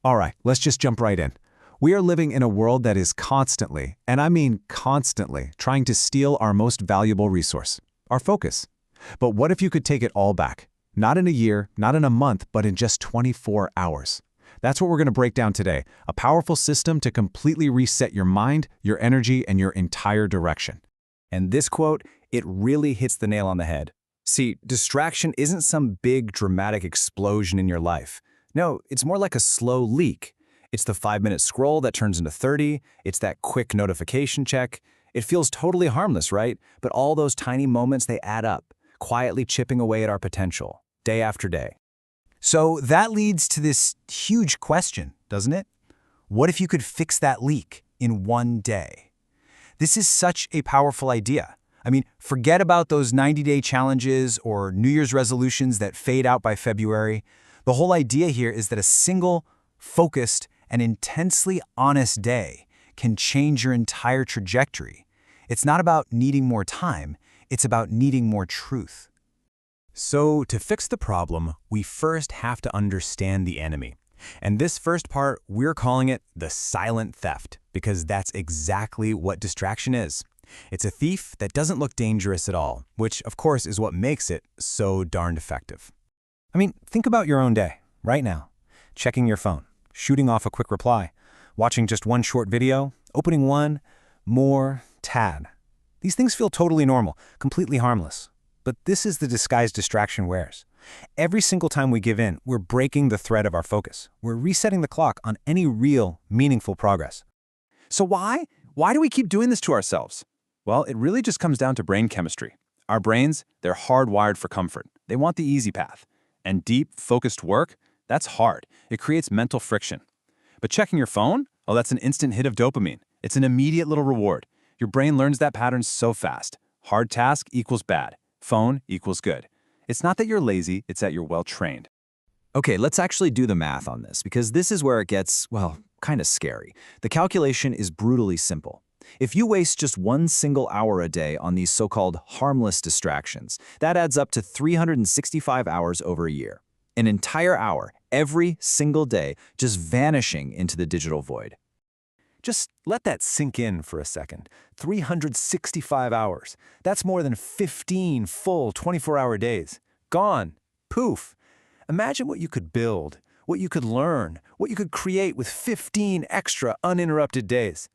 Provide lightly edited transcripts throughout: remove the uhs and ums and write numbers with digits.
All right, let's just jump right in. We are living in a world that is constantly, and I mean constantly, trying to steal our most valuable resource, our focus. But what if you could take it all back? Not in a year, not in a month, but in just 24 hours. That's what we're going to break down today, a powerful system to completely reset your mind, your energy, and your entire direction. And this quote, it really hits the nail on the head. See, distraction isn't some big dramatic explosion in your life. No, it's more like a slow leak. It's the 5-minute scroll that turns into 30. It's that quick notification check. It feels totally harmless, right? But all those tiny moments, they add up, quietly chipping away at our potential, day after day. So that leads to this huge question, doesn't it? What if you could fix that leak in one day? This is such a powerful idea. I mean, forget about those 90-day challenges or New Year's resolutions that fade out by February. The whole idea here is that a single, focused, and intensely honest day can change your entire trajectory. It's not about needing more time, it's about needing more truth. So to fix the problem, we first have to understand the enemy. And this first part, we're calling it the silent theft, because that's exactly what distraction is. It's a thief that doesn't look dangerous at all, which of course is what makes it so darned effective. I mean, think about your own day, right now. Checking your phone, shooting off a quick reply, watching just one short video, opening one, more, tab. These things feel totally normal, completely harmless. But this is the disguise distraction wears. Every single time we give in, we're breaking the thread of our focus. We're resetting the clock on any real, meaningful progress. So why? Why do we keep doing this to ourselves? Well, it really just comes down to brain chemistry. Our brains, they're hardwired for comfort. They want the easy path. And deep, focused work, that's hard. It creates mental friction. But checking your phone? Oh, that's an instant hit of dopamine. It's an immediate little reward. Your brain learns that pattern so fast. Hard task equals bad. Phone equals good. It's not that you're lazy, it's that you're well-trained. Okay, let's actually do the math on this, because this is where it gets, well, kind of scary. The calculation is brutally simple. If you waste just one single hour a day on these so-called harmless distractions, that adds up to 365 hours over a year. An entire hour, every single day, just vanishing into the digital void. Just let that sink in for a second. 365 hours. That's more than 15 full 24-hour days. Gone. Poof. Imagine what you could build, what you could learn, what you could create with 15 extra uninterrupted days.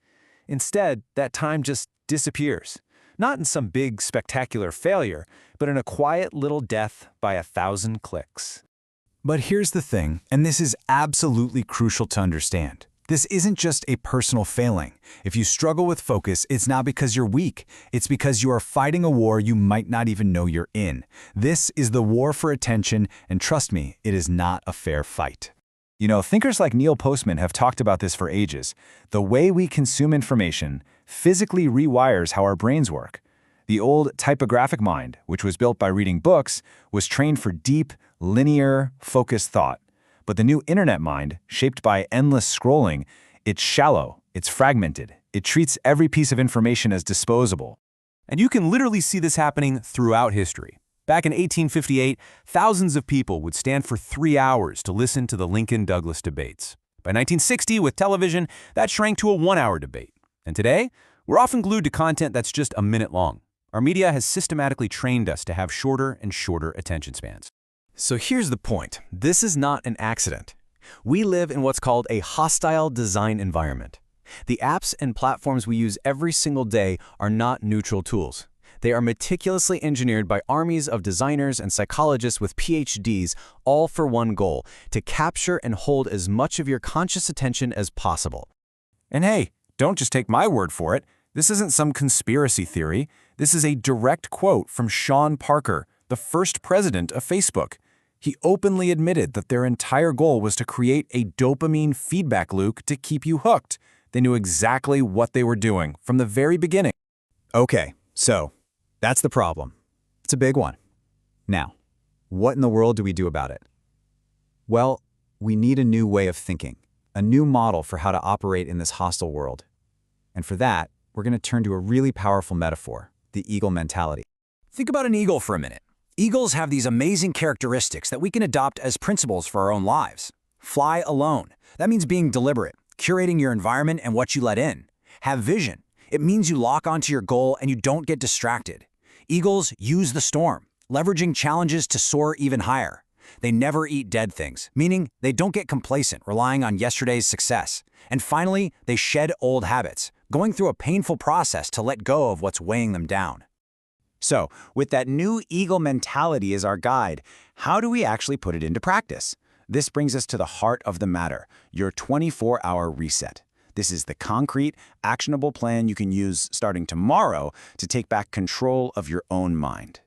Instead, that time just disappears. Not in some big, spectacular failure, but in a quiet little death by 1,000 clicks. But here's the thing, and this is absolutely crucial to understand. This isn't just a personal failing. If you struggle with focus, it's not because you're weak. It's because you are fighting a war you might not even know you're in. This is the war for attention, and trust me, it is not a fair fight. You know, thinkers like Neil Postman have talked about this for ages. The way we consume information physically rewires how our brains work. The old typographic mind, which was built by reading books, was trained for deep, linear, focused thought. But the new internet mind, shaped by endless scrolling, it's shallow, it's fragmented, it treats every piece of information as disposable. And you can literally see this happening throughout history. Back in 1858, thousands of people would stand for 3 hours to listen to the Lincoln-Douglas debates. By 1960, with television, that shrank to a 1-hour debate. And today, we're often glued to content that's just a minute long. Our media has systematically trained us to have shorter and shorter attention spans. So here's the point. This is not an accident. We live in what's called a hostile design environment. The apps and platforms we use every single day are not neutral tools. They are meticulously engineered by armies of designers and psychologists with PhDs, all for one goal: to capture and hold as much of your conscious attention as possible. And hey, don't just take my word for it. This isn't some conspiracy theory. This is a direct quote from Sean Parker, the first president of Facebook. He openly admitted that their entire goal was to create a dopamine feedback loop to keep you hooked. They knew exactly what they were doing from the very beginning. Okay, so that's the problem. It's a big one. Now, what in the world do we do about it? Well, we need a new way of thinking, a new model for how to operate in this hostile world. And for that, we're going to turn to a really powerful metaphor, the eagle mentality. Think about an eagle for a minute. Eagles have these amazing characteristics that we can adopt as principles for our own lives. Fly alone. That means being deliberate, curating your environment and what you let in. Have vision. It means you lock onto your goal and you don't get distracted. Eagles use the storm, leveraging challenges to soar even higher. They never eat dead things, meaning they don't get complacent, relying on yesterday's success. And finally, they shed old habits, going through a painful process to let go of what's weighing them down. So, with that new eagle mentality as our guide, how do we actually put it into practice? This brings us to the heart of the matter, your 24-hour reset. This is the concrete, actionable plan you can use starting tomorrow to take back control of your own mind.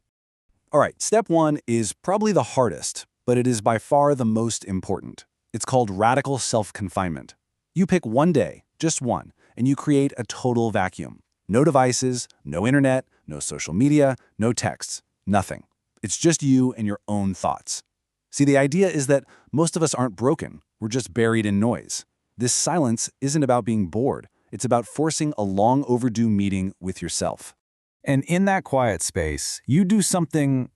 All right, step 1 is probably the hardest, but it is by far the most important. It's called radical self-confinement. You pick one day, just one, and you create a total vacuum. No devices, no internet, no social media, no texts, nothing. It's just you and your own thoughts. See, the idea is that most of us aren't broken. We're just buried in noise. This silence isn't about being bored. It's about forcing a long overdue meeting with yourself. And in that quiet space, you do something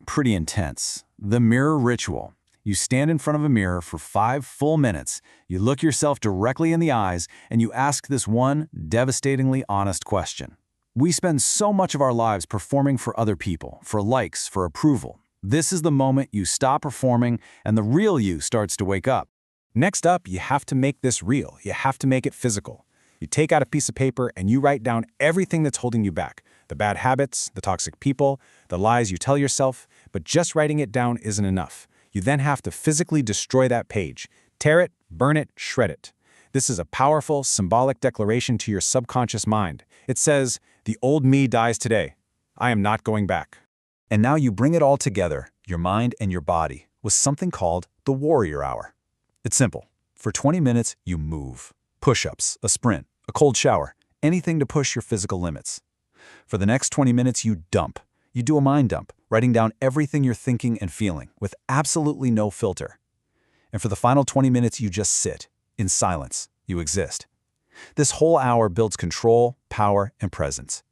pretty intense. The mirror ritual. You stand in front of a mirror for 5 full minutes, you look yourself directly in the eyes, and you ask this one devastatingly honest question. We spend so much of our lives performing for other people, for likes, for approval. This is the moment you stop performing and the real you starts to wake up. Next up, you have to make this real. You have to make it physical. You take out a piece of paper and you write down everything that's holding you back. The bad habits, the toxic people, the lies you tell yourself, but just writing it down isn't enough. You then have to physically destroy that page. Tear it, burn it, shred it. This is a powerful, symbolic declaration to your subconscious mind. It says, "The old me dies today. I am not going back." And now you bring it all together, your mind and your body, with something called the Warrior Hour. It's simple. For 20 minutes, you move. Push-ups, a sprint, a cold shower, anything to push your physical limits. For the next 20 minutes, you dump. You do a mind dump, writing down everything you're thinking and feeling, with absolutely no filter. And for the final 20 minutes, you just sit. In silence, you exist. This whole hour builds control, power, and presence.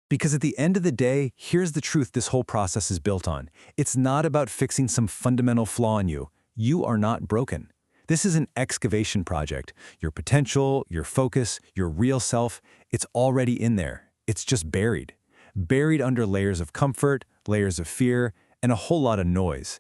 Because at the end of the day, here's the truth this whole process is built on. It's not about fixing some fundamental flaw in you. You are not broken. This is an excavation project. Your potential, your focus, your real self, it's already in there. It's just buried. Buried under layers of comfort, layers of fear, and a whole lot of noise.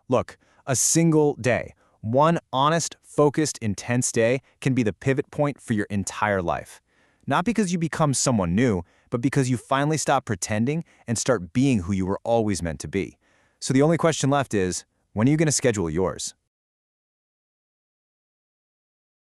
Look, a single day, one honest, focused, intense day can be the pivot point for your entire life. Not because you become someone new, but because you finally stop pretending and start being who you were always meant to be. So the only question left is, when are you going to schedule yours?